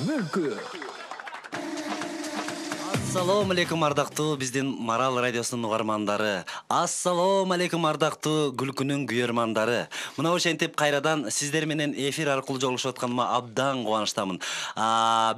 мүлкі. Ассалому алейкум ардактуу биздин Марал радиосунун угармандары. Ассалому алейкум ардактуу Күлкүнүн күйөрмандары. Мына ошентип кайрадан сиздер менен эфир аркылуу жолугушуп атканыма абдан кубанычтамын.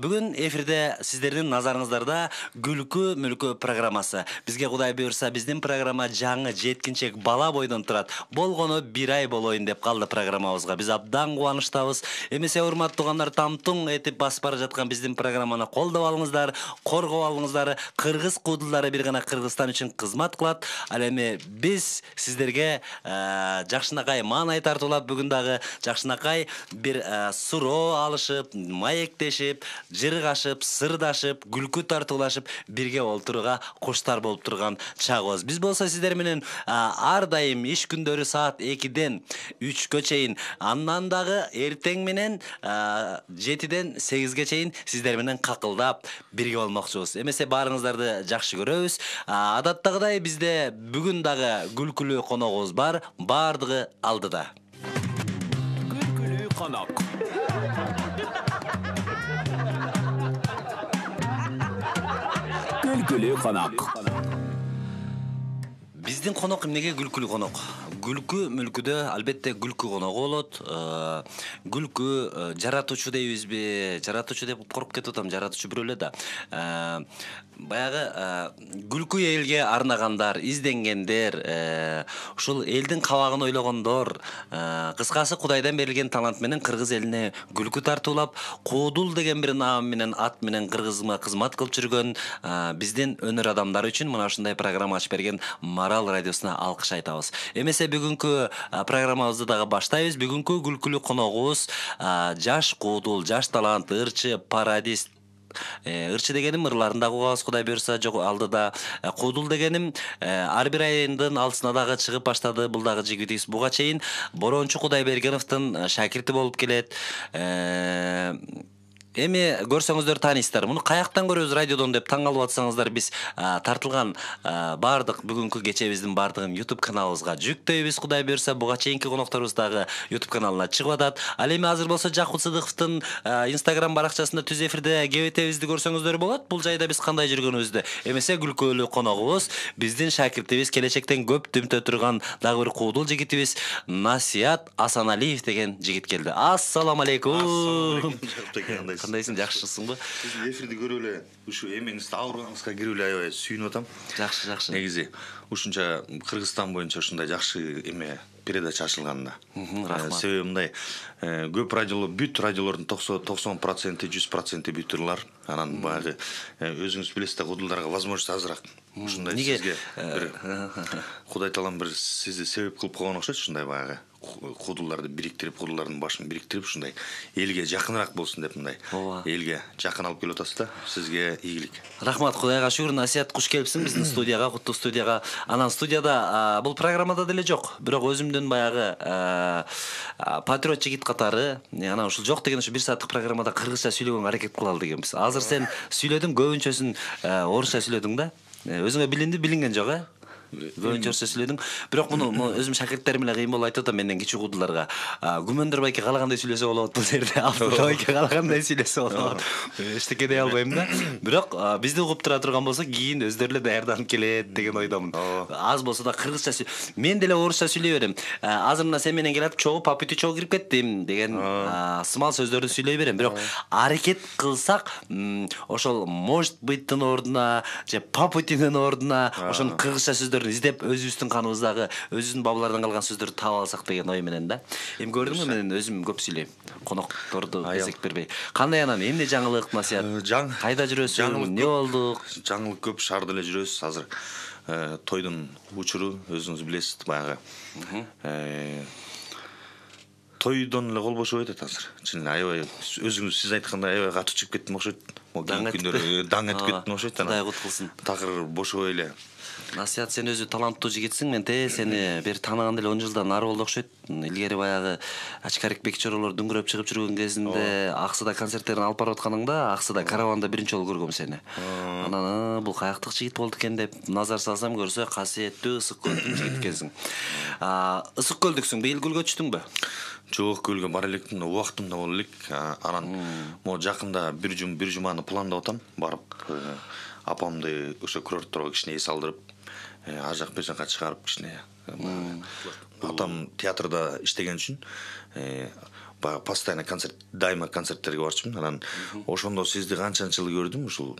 Бүгүн эфирде сиздердин назарыңыздарда Күлкү мүлкү программасы. Бизге Кудай буйрса биздин программа жаңы жеткинчек бала бойдон турат. Болгону 1 ай болоюн деп калды программабызга. Биз абдан кубанычтабыз. Эмесе урматтуу туугандар, тамтуң этип басып бара жаткан биздин программаны колдоп алыңыздар, коргоп алыңыздар. Кыргыз куудулдары бир гана Кыргызстан үчүн кызмат кылат. Ал эми биз сиздерге жакшынакай маанай тартуулап, бүгүн дагы жакшынакай бир суроо алышып, маектешип, жыргашып, сырдашып, күлкү тартуулашып, бирге олтурууга куштар болуп турган чагыбыз. Биз болсо сиздер менен ар дайым иш күндөрү саат 2-ден 3-кө чейин, андан дагы эртең менен 7-ден 8-ге чейин сиздер менен какылдап бирге болмокчубуз. Эмесе баарыңыздарды жакшы көрөбүз. Адаттагыдай бизде бүгүн дагы күлкүлүү коногубуз бар. Бардыгы алдыда. Күлкүлүү конок. Күлкүлүү конок. Биздин конок эмнеге күлкүлүү конок? Күлкү мүлкүдө албетте күлкү коногу болот. Күлкү жаратуучу дейбизби? Жаратуучу деп коруп кетип атам, жаратуучу бирөө эле да. Баягы күлкү элге арнагандар, изденгендер, ушул элдин кабагын ойлогондор, кыскасы Кудайдан берилген талант менен кыргыз элине күлкү тартуулап, куудул деген бир наам менен, ат менен кыргызга кызмат кылып жүргөн биздин өнөр адамдары үчүн мына ушундай программа ачып берген Марал радиосуна алкыш айтабыз. Эмесе бүгүнкү программабызды дагы баштайбыз. Бүгүнкү күлкүлүү коногубуз жаш куудул, жаш талант, ырчы, пародист. Ырчы дегеним ырларында угабыз, Кудай буйрса, жок алдыда. Куудул дегеним ар бир айындын алтысына дагы чыгып баштады. Бул дагы жигитибиз. Буга чейин Борончу Кудайбергеновдун шакирти болуп келет. Эми көрсөңүздөр таанийсыздар. Муну каяктан көрөбүз радиодон деп таң калып атсаңыздар, биз тартылган бардык бүгүнкү кечебиздин бардыгын YouTube каналыбызга жүктөйбүз. Кудай буйрса, буга чейинки конокторубуз дагы YouTube каналына чыгып атат. Ал эми азыр болсо Жакут Сыдыковдун Instagram баракчасында түз эфирде кебетебизди көрсөңүздөр болот. Бул жайда биз кандай жүргөнүбүздү. Эмесе күлкүлүү коногубуз биздин шакиртибиз, келечектен көп түмтө турган дагы бир куудул жигитибиз Насият Асаналиев деген жигит келди. Ассаламу алейкум. Кандайсың, жакшысыңбы? Сиз эфирди көрүп эле, ушу эмеңизди ауруңузга кирип эле аябай сүйүнүп атам. Жакшы. Негизи ушунча Кыргызстан боюнча ушундай жакшы эме передача ачылганына. Себеби мындай, көп радиолор, бүт радиолордун 90%, 100% бүт ырлар. Анан баягы өзүңүз билесиз да, куудулдарга возможность азыраак. Ушундай сизге бир Кудай таалам бир сизди себеп кылып койгон окшойт, ушундай баягы куудулдарды бириктирип, куудулдардын башын бириктирип, ушундай элге жакыныраак болсун деп мындай. Элге жакын алып келип атасыз да. Сизге ийгилик. Рахмат, Кудайга шүгүр. Насият, куш келипсиң биздин студияга, куттуу студияга. Анан студияда бул программада деле жок, бирок өзүмдүн баягы патриот жигит катары, анан ушул жок деген ушу 1 сааттык программада кыргызча сүйлөгөнгө аракет кылалы дегенбиз. Азыр сен сүйлөдүң, көбүнчөсүн орусча сүйлөдүң да. Өзүңө билинген жок, көбүнчө орусча сүйлөдүң. Бирок муну өзүм шакирттерим менен кыйын болуп айтып атам, менден кичүү куудуларга. Күмөндөр байке калагандай сүйлөсө болот, бул жерде Алтынбек байке калагандай сүйлөсө болот. Эчтеке дей албайм да. Бирок бизди угуп тура турган болсо, кийин өздөрү эле даярданып келет деген ойдомун. Аз болсо да кыргызча мен деле орусча сүйлөй берем. Азыр мына сен менен келип, чогуу папити чогуу кирип кеттим деген сымал сөздөрдү сүйлөй берем. Бирок аракет кылсак, ошол может быттын ордуна же папитинин ордуна ошонун кыргызча сөздөрдү издеп, өзүбүздүн каныбыздагы, өзүбүздүн бабалардан калган сөздөрдү таап алсак деген ой менен да. Эми көрдүңбү, мен өзүм көп сүйлөйм. Конокторду кезек бербей. Кандай анан эмне жаңылык, Насият? Кайда жүрөсүң? Эмне болду? Жаңылык көп, шаарда эле жүрөбүз. Азыр тойдун учуру, өзүңүз билесиз, баягы. Тойдон эле кол бошобой атат азыр. Чын эле аябай өзүңүз сиз айткандай аябай катуу чыгып кеттим окшойт. Даң этип күндөр даң этип кеттим окшойт. Кудай кут кылсын. Такыр бошобой эле. Насият, сен өзү таланттуу жигитсиң. Мен сени бир тааныганда эле 10 жылдан ары болду окшойт. Илгери баягы Ачкарик Бекчоролор дүңгүрөп чыгып жүргөн кезинде Аксыда концерттерин алып барып атканыңда, Аксыда караванда биринчи жолу көргөм сени. Анан бул каяктык жигит болду экен деп назар салсам, көрсө касиеттүү ысык көлдүн жигит экенсиң. Ысык көлдүксүң, быйыл гүлгө түштүң бө? Жок, көлгө бара элекмин, убактымда боло элек. Анан могу жакында бир жуманы пландап атам, барып апамды ошо курортторго кичине эс алдырып, ар жак бер жакка чыгарып кичине. Атам театрда иштеген үчүн баягы постоянно дайыма концерттерге барчумун. Анан ошондо сизди канчанчы жыл көрдүм, ушул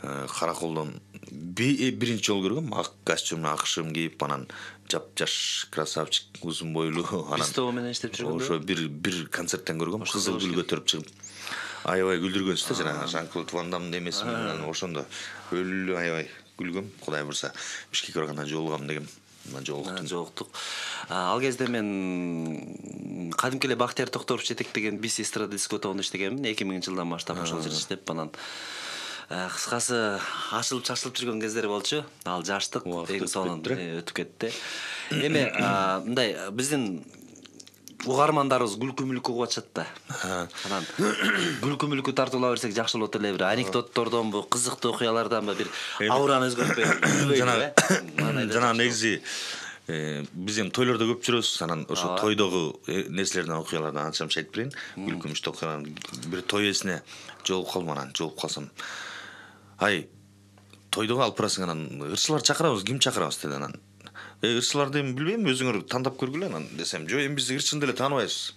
Караколдон биринчи жолу көргөм. Ак костюм, ак шым кийип, анан жап-жаш красавчик, узун бойлуу. Анан Бистоо менен иштеп жүргөндө ошо бир концерттен көргөм. Кызыл гүл көтөрүп чыгып, аябай күлдүргөнсүз да, жанагы Жан-Клод Ван Дамдын эмесимен. Анан ошондо өлү аябай күлгөм. Кудай бурса, Бишкекке барганда жолугам дегем. Жолуктук. Ал кезде мен кадимки эле Бактияр Токторов жетектеген Бис эстрада дискотогунда иштегенмин. 2000-жылдан баштап ошол жерде иштеп, анан кыскасы ашылып чашылып жүргөн кездер болчу. Ал жаштык эң сонун өтүп кетти. Эми мындай биздин угармандарыбыз күлкү мүлкү угуп атышат да. Анан күлкү мүлкү тартуулай берсек жакшы болот эле. Бир анекдоттордонбу, кызыктуу окуяларданбы бир аураны өзгөртпөй. Жана негизи биз эми тойлордо көп жүрөбүз. Анан ошо тойдогу нерселерден, окуялардан анча айтып берейин. Күлкү мүчтө окуялар. Бир той эсине жолугуп калдым, анан жолугуп калсам, ай, тойдого алып барасың, анан ырчылар чакырабыз, ким чакырабыз деди. Анан ырчыларды эми билбейм, өзүңөр тандап көргүлө. Анан десем, жок, эми биз ырчыны деле тааныбайбыз.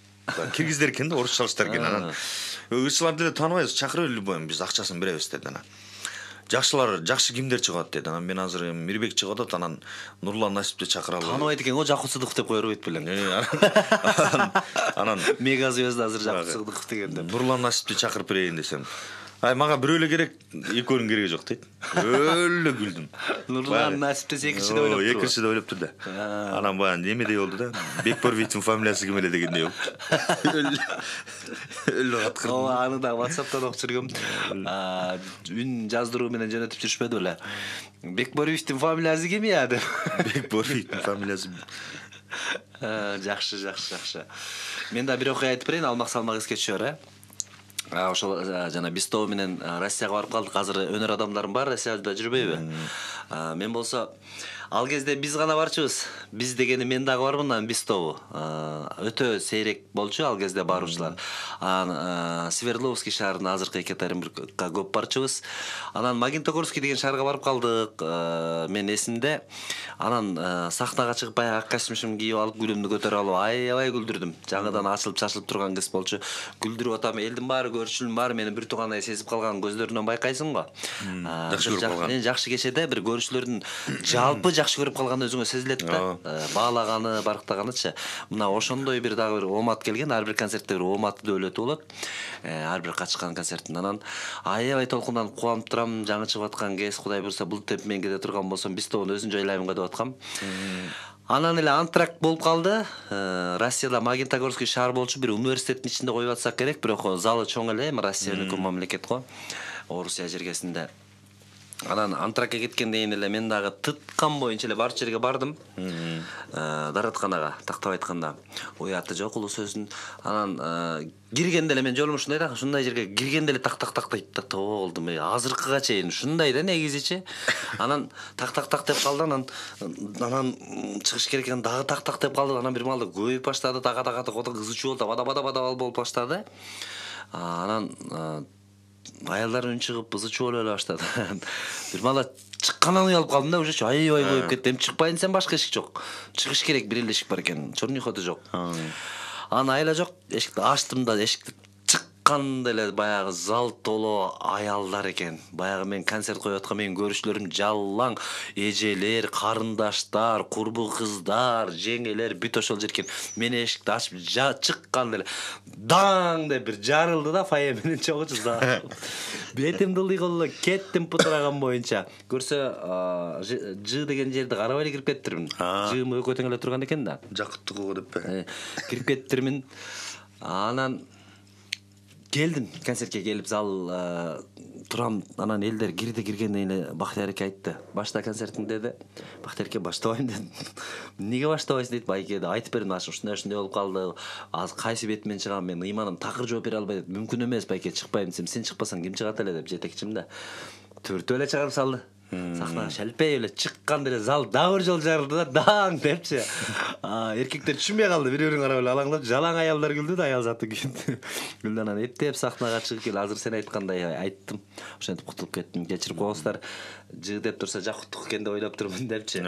Киргиздер экен да, орусчалыктар экен. Анан ырчыларды деле тааныбайбыз, чакырып эле биз акчасын беребиз деди. Анан жакшы кимдер чыгат деди. Анан мен азыр эми Мирбек чыгып атат, анан Нурлан Насипти чакыралы. Тааныбайт экен го, Жакут Сыдыков деп кое бербейт белең. Анан мега звезда азыр Жакут Сыдыков дегенде. Нурлан Насипти чакырып берейин десем, ай, мага бирөө эле керек, экөөнүн кереги жок дейт. Өлө күлдүм. Нурлан Насипти экинчиде ойлоп тур. Экинчиде ойлоп тур да. Анан баягы немедей болду да. Бекборовичтин фамилиясы ким эле дегендей болду. Өлө каткырдым. Аны да WhatsApp'тан окуп жүргөм. Үн жаздыруу менен жөнөтүп жүрүшпөдү беле. Бекборовичтин фамилиясы ким я деп. Бекборовичтин фамилиясы. Жакшы. Мен да бир окуя айтып берейин, алмак салмак эске түшөр, ошол жана Бистоо менен Россияга барып калдык. Азыр өнөр адамдарым бар, Россияда жүрбөйбү? Мен болсо ал кезде биз гана барчубуз. Биз дегени мен дагы бармын, анан Бистоо. Өтө сейрек болчу ал кезде баруучулар. Свердловский шаарына азыркы Екатеринбургка көп барчубуз. Анан Магнитогорский деген шаарга барып калдык. Мен эсимде. Анан сахнага чыгып баягы ак костюм кийип алып, гүлүмдү көтөрүп алып, аябай күлдүрдүм. Жаңыдан ачылып чашылып турган кыз болчу. Күлдүрүп атам, элдин баары, көрчүлүн баары мени бир туугандай сезип калган көздөрүнөн байкайсың го. Жакшы көрүп калган. Жакшы кечеде бир көрүүчүлөрдүн жалпы жакшы көрүп калганы өзүңө сезилет да. Баалаганы, барктаганычы. Мына ошондой бир дагы бир омат келген. Ар бир концертте бир оматтуу өлөтү болот. Ар бир качкан концерттин. Анан аябай толкундан кубанып турам. Жаңы чыгып аткан кез, Кудай бурса, бул теп мен кете турган болсом, Бистоонун өзүн жойлайм го деп аткам. Анан эле антракт болуп калды. Россияда Магнитогорский шаар болчу, бир университеттин ичинде коюп атсак керек, бирок залы чоң эле, Россияныкы мамлекет го. Орусия жергесинде. Анан антракка кеткенден кийин эле мен дагы тыткан боюнча эле бар жерге бардым. Даратканага, тактап айтканда. Уяты жок улуу сөзүн. Анан киргенде эле мен жолум ушундай да, ушундай жерге киргенде эле так дейт да, болдум. Азыркыга чейин ушундай да негизичи. Анан так деп калды, анан чыгыш керек экен, дагы так деп калды. Анан бир малда көбөйүп баштады, дагы кызычуу болду, бада болуп баштады. Анан аялдар үн чыгып ызычуу боло эле баштады. Бир мала чыккандан уялып калдым да, уже аябай коюп кетти. Эми чыкпайын десем башка эшик жок. Чыгыш керек, бир эле эшик бар экен. Чорный ходу жок. Анан айла жок, эшикти ачтым да, эшикти чыкканда эле баягы зал толо аялдар экен. Баягы мен концерт коюп аткан менин көрүүчүлөрүм жалаң, эжелер, карындаштар, курбу кыздар, жеңелер бүт ошол жер экен. Мен эшикти ачып чыкканда эле даң деп бир жарылды да, фае менен чогучу зал. Бетим дылдый колдо кеттим путураган боюнча. Көрсө Ж деген жерди карабай эле кирип кетиптирмин. Жымы экөө тең эле турган экен да. Жакыттыгы деппи. Кирип кетиптирмин. Анан келдим, концертке келип, зал турам, анан элдер киргенден эле Бактиярке айтты. Башта концертиңде де Бактиярке баштабайм деди. Эмнеге баштабайсың дейт Байке. Айтып бердим, ушундай болуп калды. Азыр кайсы бет менен чыгам, мен ыйманым такыр жооп бере албай. Мүмкүн эмес Байке, чыкпайм десем, сен чыкпасаң ким чыгат эле деп жетекчим да. Төртөө эле чыгарып салды. Сахнага шалпей эле чыкканда эле зал дагы бир жолу жарылды да, даң депчи. Эркектер түшүнбөй калды, бири-бирин карап эле алаңдап, жалаң аялдар күлдү да, аял заты күлдү. Гүлданан эптеп сахнага чыгып келди. Азыр сен айткандай айттым. Ошентип кутулуп кеттим. Кечирип коңуздар. Жыг деп турса жакуттук экен деп ойлоп турмун депчи.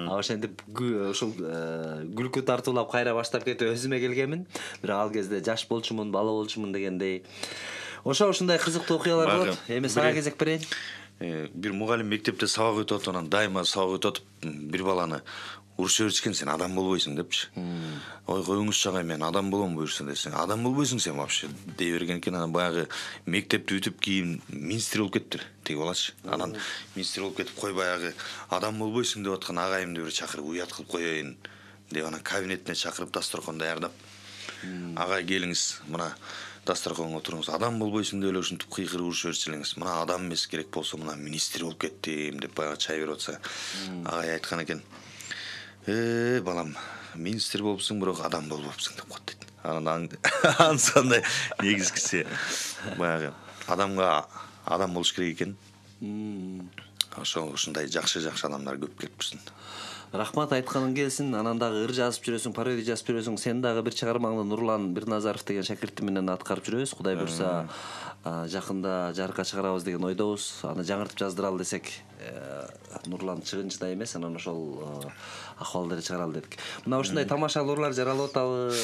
Ошентип ушул күлкү тартуулап кайра баштап кетип өзүмө келгенмин. Бирок ал кезде жаш болчумун, бала болчумун дегендей. Ушундай кызыктуу окуялар болот. Эми сага кезек берейин. Бир мугалим мектепте сабак өтүп атып, анан дайыма сабак өтүп атып бир баланы урушуп жиберишкен, сен адам болбойсуң депчи. Ой, коюңузчу агай, мен адам болом буюрса десең, адам болбойсуң сен вообще дей берген экен. Анан баягы мектепти бүтүп кийин министр болуп кетти тиги балачы. Анан министр болуп кетип, кой баягы адам болбойсуң деп аткан агайымды бир чакырып уят кылып коеюн деп, анан кабинетине чакырып дасторкон даярдап, агай келиңиз, мына дасторконго отуруңуз, адам болбойсуң деп эле ушинтип кыйкырып урушуп берчү элеңиз. Мына адам эмес, керек болсо мына министр болуп кеттим деп баягы чай берип атса, агай айткан экен: балам, министр болупсуң, бирок адам болбопсуң деп коет дейт. Анан ансандай негизгиси баягы адамга адам болуш керек экен. Ушундай жакшы адамдар көп келип турсын. Рахмат, айтканың келсин. Анан дагы ыр жазып жүрөсүң, пародия жазып жүрөсүң. Сен дагы бир чыгармаңды Нурлан Бирназаров деген шакиртим менен аткарып жүрөбүз. Кудай буйрса, жакында жарыкка чыгарабыз деген ойдобуз. Аны жаңыртып жаздыралы десек, Нурлан чыгынчыда эмес, анан ошол акыбалда эле чыгаралы дедик. Мына ушундай тамашалуулар жаралып атабы?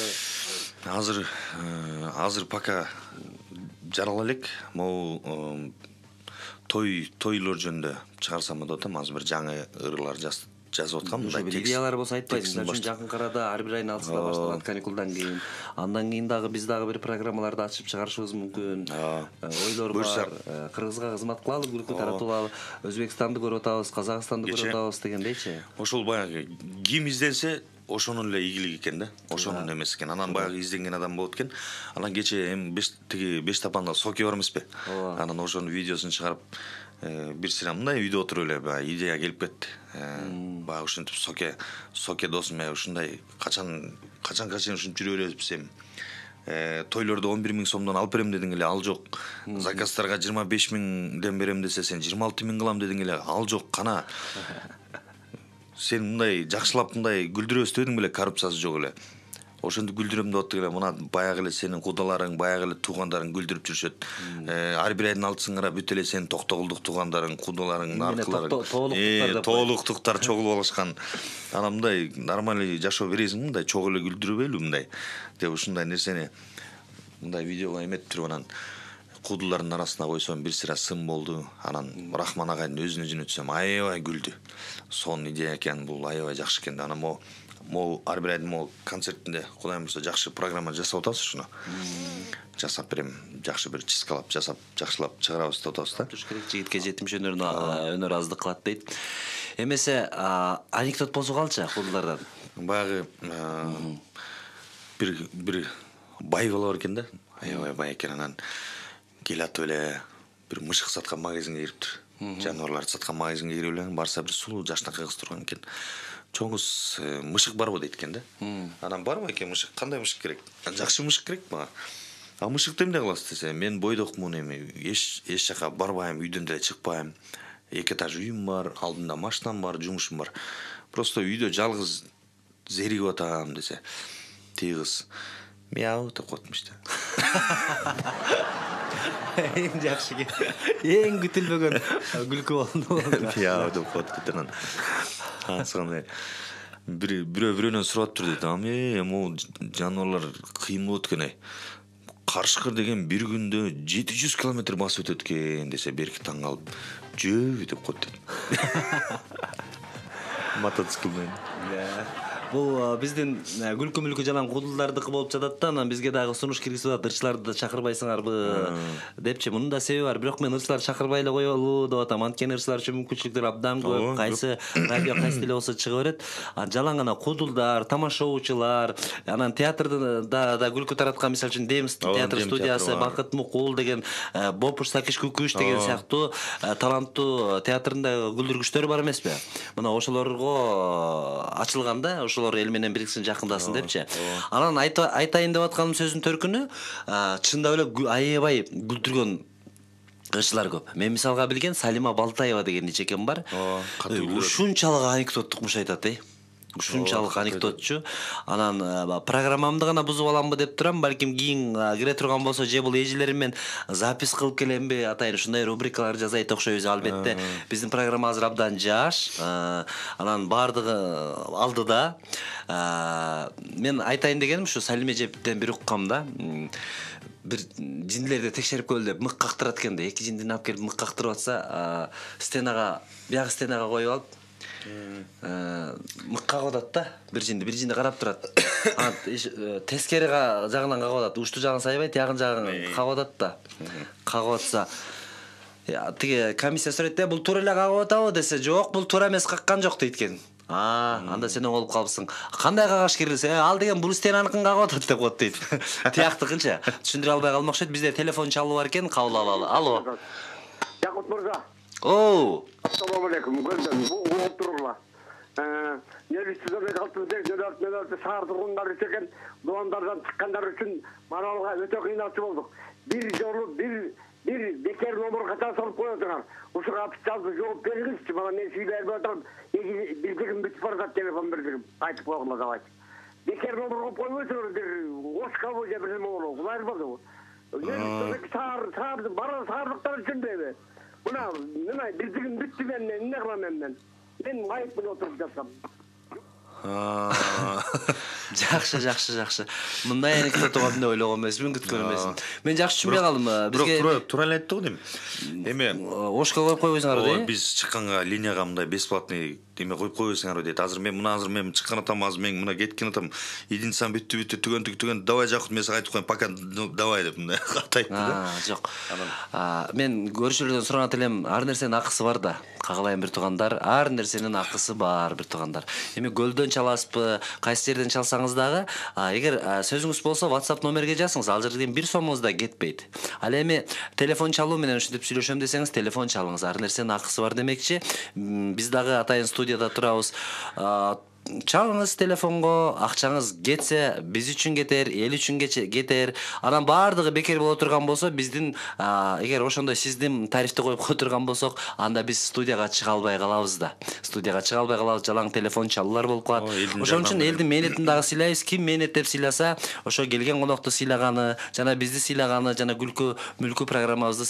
Азыр пока жарала элек. Могу тойлор жөнүндө чыгарсам деп атам. Азыр бир жаңы ырлар жазып аткам. Ошо бир идеялар болсо айтпайсың. Мисалы үчүн жакын арада ар бир айдын алтысында башталат каникулдан кийин. Андан кийин дагы биз дагы бир программаларды ачып чыгарышыбыз мүмкүн. Ойлор бар. Кыргызга кызмат кылалы, күлкү таратуулалы. Өзбекстанды көрүп атабыз, Казакстанды көрүп атабыз дегендейчи. Ошол баягы ким изденсе ошонун эле ийгилиги экен да. Ошонун эмес экен. Анан баягы изденген адам болот экен. Анан кече эми беш тапанда Соки бар эмеспи? Анан ошонун видеосун чыгарып, бир сыра мындай үйдө отуруп эле баягы идея келип кетти. Баягы ушинтип Соке досум, ушундай качан ушинтип жүрө беребиз эми. Тойлордо 11 000 сомдон алып берем дедиң эле, ал жок. Заказдарга 25 000ден берем десе, сен 26 000 кылам дедиң эле, ал жок. Кана сен мындай жакшылап мындай күлдүрөбүз дедиң беле, коррупциясы жок эле. Ошентип күлдүрөм деп аттык эле. Мына баягы эле сенин кудаларың, баягы эле туугандарың күлдүрүп жүрүшөт. Ар бир айдын алтысыңара бүт эле сенин токтогулдук туугандарың, кудаларың, наркыларың, тоолуктуктар чогулуп алышкан. Анан мындай нормальный жашоо бересиң, мындай чогуу эле күлдүрбөйлү мындай деп ушундай нерсени мындай видеого эметип туруп, анан кудулардын арасына койсом бир сыра сын болду. Анан Рахман агайдын өзүнө жөнөтсөм аябай күлдү. Сонун идея экен, бул аябай жакшы экен. Анан могу ар бир айдын концертинде Кудай буйрса жакшы программа жасап атабыз, ушуну. Жасап берем, жакшы бир чискалап жасап, жакшылап чыгарабыз деп атабыз да. Туш керек, жигитке жетимиш өнөр аздык кылат дейт. Эмесе анекдот болсо калчы кудулардан. Баягы бир бай бала бар экен да. Аябай бай экен. Анан келатып эле бир мышык саткан магазинге кириптир. Жаныбарларды саткан магазинге кирип эле барса бир сулуу жашнакай кыз турган экен. Чоңуз мышык барбы дейт экен да. Анан барбы экен мышык? Кандай мышык керек? Жакшы мышык керек мага. А мышыкты эмне кыласыз десе, мен бойдокмун, эми эч жака барбайм, үйдөн деле чыкпайм. 2 этаж үйүм бар, алдында машинам бар, жумушум бар. Просто үйдө жалгыз зеригип атам десе, тиги кыз мяу деп койтмуш да. Эң жакшы, эң күтүлбөгөн күлкү болду. Мяу деп коет кетенен. Ансыгандай бирөөнөн сурап тур дейт. Могу жаныбарлар кыйын болот экен. Карышкыр деген бир күндө 700 километр басып өтөт экен десе, берки таң калып, жөө деп коет дейт. Мотоцикл менен. Бул биздин күлкү мүлкү жалаң кудулдардыкы болуп жатат да, анан бизге дагы сунуш киргизип атат. Ырчыларды да чакырбайсыңарбы депчи. Мунун да себеби бар. Бирок мен ырчыларды чакырбай эле коелу деп атам. Анткени ырчылар үчүн мүмкүнчүлүктөр абдан көп. Кайсы радио, кайсы теле болсо чыга берет. Жалаң гана кудулдар, тамашоочулар, анан театрда да күлкү тараткан, мисалы үчүн Демс театр студиясы, Бакыт Мукул деген, Бопуш Сакиш Күкүш деген сыяктуу таланттуу театрында күлдүргүчтөр бар эмеспи? Мына ошолорго ачылганда, ошолор эл менен бириксин, жакындасын депчи. Анан айтайын деп атканым сөздүн төркүнү чындап эле аябай күлдүргөн ырчылар көп. Мен мисалга билген Салима Балтаева деген нечекем бар. Ушунчалык анекдоттук айтат, ушунчалык анекдотчу. Анан программамды гана бузуп аламбы деп турам. Балким кийин кире турган болсо, же бул эжелерим мен запись кылып келемби, атайын ушундай рубрикалар жасайт окшойбуз. Албетте биздин программа азыр абдан жаш. Анан бардыгы алдыда. Мен айтайын дегеним ушу Салиме эжептен бир уккам да. Бир жиндилерди текшерип көл деп мык кактырат экен да. Эки жиндини алып келип мык кактырып атса, стенага, бияк стенага коюп алып, мык кагып атат да. Бир жинди карап турат. Анан тескери жагынан кагып атат. Ушту жагын сайбай, тиягын жагын кагып атат да. Кагып атса, тиги комиссия сурайт да, бул туура эле кагып атабы десе, жок, бул туура эмес, каккан жок дейт экен. Анда сен оңолуп калыпсың. Кандай кагаш керилсе, ал деген бул стенаныкын кагып атат деп коет дейт. Тияктыкынча түшүндүрө албай калмак окшойт. Бизде телефон чалуу бар экен, кабыл алалы. Алло. Жакут мырза. Ассалому алейкум. Болуп туруңла. Нелистиде калтыбыз жөнөтү шаар тургундары экен, дуандардан чыккандар үчүн маралга өтө кыйналчу болдук. Бир жолу бир бекер номер ката салып коесуңар. Ушуга апчалды жооп бериңизчи. Мана мен сүйлөй берип атам. Бирдигим бүтүп барат, телефон бирдигим. Айтып койгула давай. Бекер номер коюп койбойсуңар, бир Оскабы же бир неме болобу. Булай болду. Саар бара саардыктар үчүн деби. Мына бирдигим бүттү, мен эмне кылам мен? Мен майыпмын отуруп жатсам. Жакшы. Мындай анекдот деп ойлогон эмесмин, күткөн эмесмин. Мен жакшы түшүнбөй калдым. Бирок туура эле айтты го дейм. Эме Ошко коюп койбойсуңарбы дейм. Биз чыкканга линияга мындай бесплатный эме коюп койбойсуңарбы дейт. Азыр мен чыккан атам, азыр мен мына кеткен атам. Единицам бүттү, түгөн. Давай Жакут, мен сага айтып коем, пока давай деп мындай айтты да. Жок. Мен көрүшүлөрдөн сураган элем, ар нерсенин акысы бар да. Кагалайын бир туугандар, ар нерсенин акысы бар бир туугандар. Эми көлдөн чаласызбы, кайсы жерден чалсаңыз дагы, эгер сөзүңүз болсо WhatsApp номерге жазыңыз. Ал жерден бир сомуңуз да кетпейт. Ал эми телефон чалуу менен ушинтип сүйлөшөм десеңиз, телефон чалыңыз. Ар нерсенин акысы бар демекчи. Биз дагы атайын студияда турабыз. Чалыңыз телефонго, акчаңыз кетсе биз үчүн кетер, эл үчүн кетер. Анан баардыгы бекер боло турган болсо, биздин эгер ошондой сиздин тарифти коюп кое турган болсок, анда биз студияга чыга албай калабыз да. Жалаң телефон чалуулар болуп калат. Ошон үчүн элдин мээнетин дагы сыйлайбыз. Ким мээнеттеп сыйласа, ошо келген конокту сыйлаганы, жана бизди сыйлаганы, жана күлкү мүлкү программабызды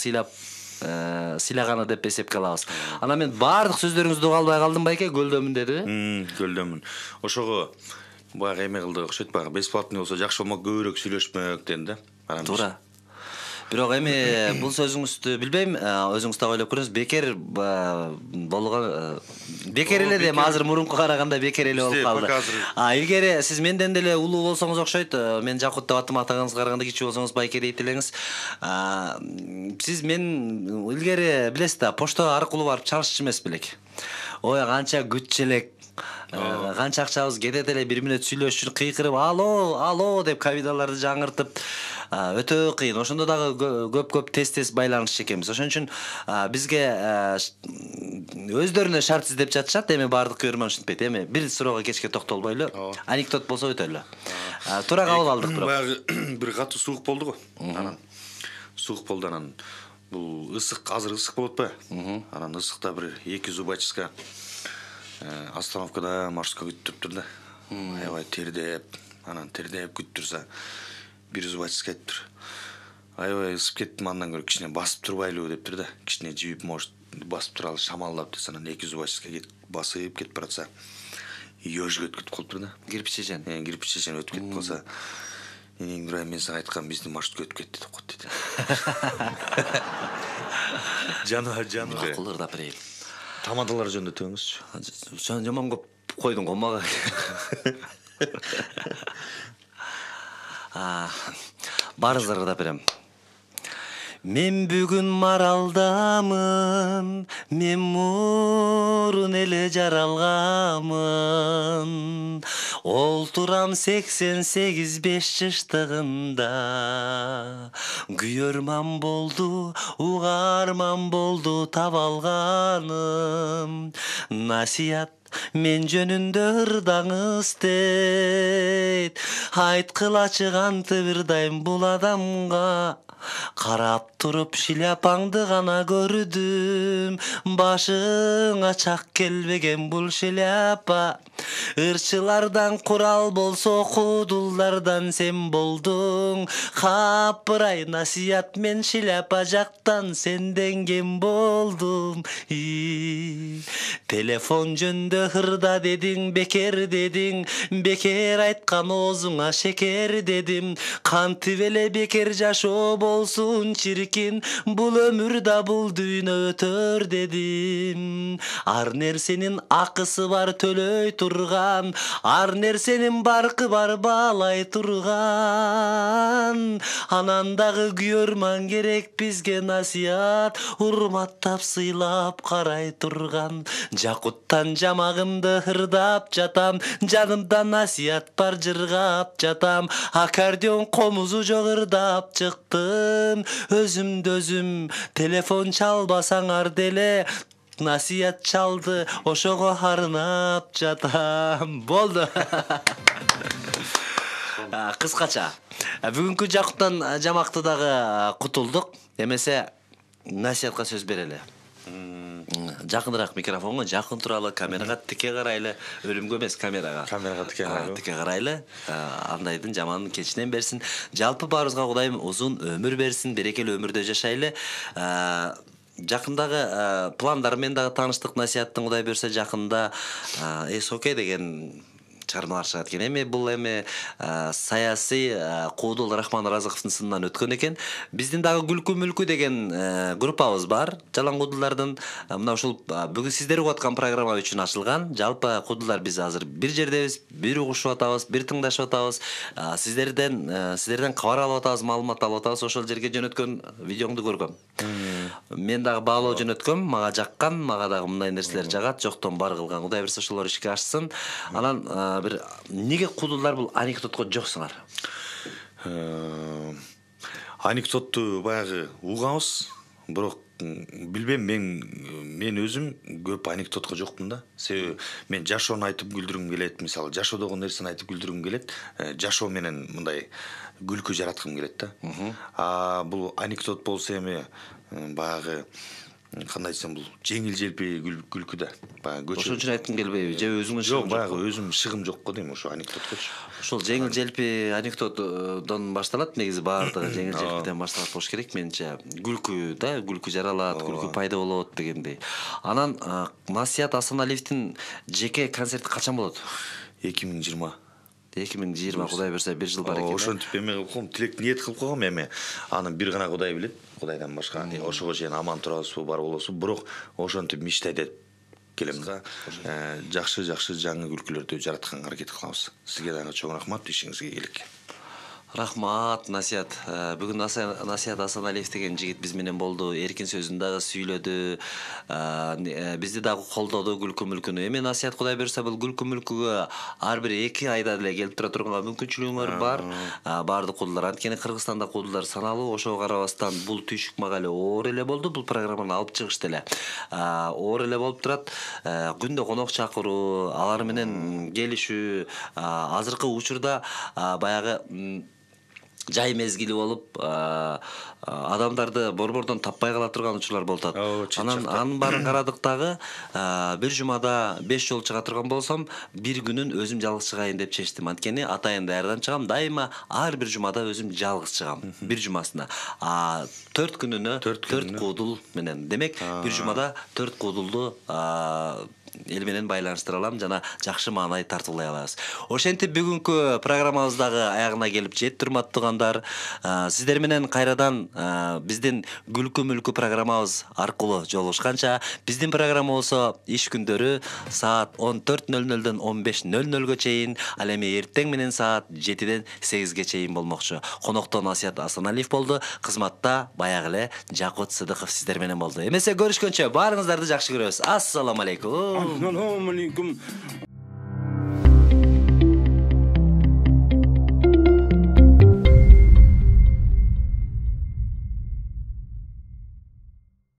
сыйлаганы деп эсепке алабыз. Анан мен баардык сөздөрүңүздү уга албай калдым байке, көлдөмүн дедиби? Көлдөмүн. Ошого баягы эме кылды окшойт, баягы бесплатный болсо жакшы болмок, көбүрөөк сүйлөшмөк дедим да. Туура. Бирок эми бул сөзүңүздү билбейм, өзүңүз так ойлоп көрүңүз. Бекер болгон, бекер эле дем, азыр мурунку караганда бекер эле болуп калды. Илгери сиз менден деле улуу болсоңуз окшойт. Мен Жакут деп атым, атаңызга караганда кичүү болсоңуз байке дейт элеңиз. Сиз мен илгери билесиз да, почта аркылуу барып чалышчу эмес белек. Ой, канча күтчү элек. Канча акчабыз кетет эле, 1 мүнөт сүйлөшүш үчүн кыйкырып, алло деп кабидаларды жаңыртып, өтө кыйын. Ошондо дагы көп тез байланышчу экенбиз. Ошон үчүн бизге өздөрүнө шарт издеп жатышат. Эми баардык көрөрман ушинтпейт. Эми бир суроого кечке токтолбойлу. Анекдот болсо өтөлү. Туура кабыл алдык бирок. Баягы бир катуу суук болду го. Суук болду, анан бул ысык, азыр ысык болот атпайбы? Анан ысыкта бир 2 зубачка остановкада маршрутка күттүрүп тур да. Аябай тердеп күттүрсө, бир зубачка айтыптыр. Аябай ысып кеттим, андан көрө кичине басып турбайлыбы дептир да. Кичине жибип, может, басып туралы, шамалдап десе, анан 2 зубачка басып кетип баратса, ёжго өткүп калыптыр да. Кирпичечен өтүп кетип калса, Ибрайым, мен сага айткам, биздин маршрутка өтүп кетти деп коет дейт. Жаны. Акылдырдап берейин. Тамадалар жөнүндө төңүзчү. Жаман көп койдуң го мага. Барыңыздарга да берем. Мен бүгүн маралдамын, мен мурун эле жаралгамын. Олтурам 88 жаштыгында. Күйөрман болду, угарман болду таба алганым. Насият мен жөнүндө ырдаңыз дейт. Айткылачы кантип ырдайм бул адамга. Карап туруп шляпаңды гана көрдүм. Башыңа чак келбеген бул шляпа. Ырчылардан курал болсо кудулдардан сен болдуң. Капырай насият мен шляпа жактан сенден кем болдум. Телефон жөнүндө ырда дедиң, бекер дедиң. Бекер айткан оозуңа шекер дедим. Кантип эле бекер жашоо болсун чиркин. Бул өмүр да бул дүйнө өтөр дедим. Ар нерсенин акысы бар төлөй турган. Ар нерсенин баркы бар баалай турган. Анан дагы күйөрман керек бизге насият. Урматтап сыйлап карай турган. Жакуттан жамагымды ырдап жатам. Жанымда насият бар жыргап жатам. Аккордеон комузу жок ырдап чыктым. Өзүмдө өзүм телефон чалбасаңар деле насият чалды, ошого арнап жатам. Болду. Кыскача, бүгүнкү жакуттан жамакты дагы кутулдук. Эмесе насиятка сөз берели. Жакыныраак микрофонго жакын туралы, камерага тике карайлы, өлүмгө эмес камерага. Камерага тике карайлы. Тике карайлы. Андайдын жаманын кечинен берсин. Жалпы баарыбызга Кудайым узун өмүр берсин, берекелүү өмүрдө жашайлы. Жакындагы пландар менен дагы тааныштык. Насияттын Кудай берсе жакында Эсоке деген чыгармалар чыгат экен. Эми бул саясий Куудул Рахман Разыковдун сынынан өткөн экен. Биздин дагы Күлкү мүлкү деген группабыз бар. Жалаң куудулардын мына ушул бүгүн сиздер угуп аткан программа үчүн ачылган. Жалпы куудулар биз азыр бир жердебиз, бир угушуп атабыз, бир тыңдашып атабыз. Сиздерден кабар алып атабыз, маалымат алып атабыз. Ошол жерге жөнөткөн видеоңду көргөм. Мен дагы баалоо жөнөткөм, мага жаккан, мага дагы мындай нерселер жагат, жоктон бар кылган. Кудай берсе ошолор ишке ашсын. Анан бир неге куудулар бул анекдотко жоксуңар? Анекдотту баягы угабыз, бирок билбейм, мен өзүм көп анекдотко жокмун да. Себеби мен жашоону айтып күлдүргүм келет, мисалы жашоодогу нерсени айтып күлдүргүм келет. Жашоо менен мындай күлкү жараткым келет да. Бул анекдот болсо эми баягы кандай десем, бул жеңил желпи күлкү да. Баягы Ошон үчүн айткым келбейби? Же өзүңүн жок, баягы өзүм шыгым жок го дейм ошо анекдоткочу. Ошол жеңил желпи анекдоттон башталат, негизи баардыгы жеңил желпиден башталат болуш керек менимче. Күлкү да, күлкү жаралат, күлкү пайда болот дегендей. Анан Насият Асаналиевдин жеке концерти качан болот? 2020. 2020, Кудай берсе 1 жыл бар экен. Ошентип эме кылып койгом, тилек ниет кылып койгом, эми аны бир гана Кудай билет. Кудайдан башка ошого чейин аман турабызбы, бар болобузбу, бирок ошентип мечтать этип келем да. Жакшы жаңы күлкүлөрдү жаратканга аракет кылабыз. Сизге дагы чоң рахмат, ишиңизге ийгилик. Рахмат, Насият. Бүгүн Насият Асаналиев деген жигит биз менен болду. Эркин сөзүн дагы сүйлөдү. Бизди дагы колдоду Күлкү мүлкүнү. Эми Насият Кудай берсе бул Күлкү мүлкүгө ар бир 2 айда деле келип тура турганга мүмкүнчүлүгүңөр бар. Баардык куудулар, анткени Кыргызстанда куудулар саналуу, ошого карабастан бул түйшүк мага эле оор эле болду. Бул программаны алып чыгыш деле оор эле болуп турат. Күндө конок чакыруу, алар менен келишүү, азыркы учурда баягы жай мезгили болуп, адамдарды борбордон таппай кала турган учурлар болуп атат. Анын баарын карадык дагы, бир жумада 5 жолу чыга турган болсом, бир күнүн өзүм жалгыз чыгайын деп чечтим. Анткени атайын даярдан чыгам, дайыма ар бир жумада өзүм жалгыз чыгам, бир жумасына. 4 күнүнө 4 куудул менен. Демек, бир жумада 4 куудулду эл менен байланыштыра алам жана жакшы маанай тартуулай алабыз. Ошентип бүгүнкү программабыздагы аягына келип жетти, урматтуу тугандар. Сиздер менен кайрадан биздин күлкү мүлкү программабыз аркылуу жолугушканча, биздин программа болсо иш күндөрү саат 14:00дөн 15:00 чейин, ал эми эртең менен саат 7ден 8ге чейин болмокчу. Коноктон Асият Асаналиев болду, кызматта баягы эле Жакут Сыдыков сиздер менен болду. Эмесе көрүшкөнчө баарыңыздарды жакшы көрөбүз. Ассаламу алейкум. Assalamu alaikum.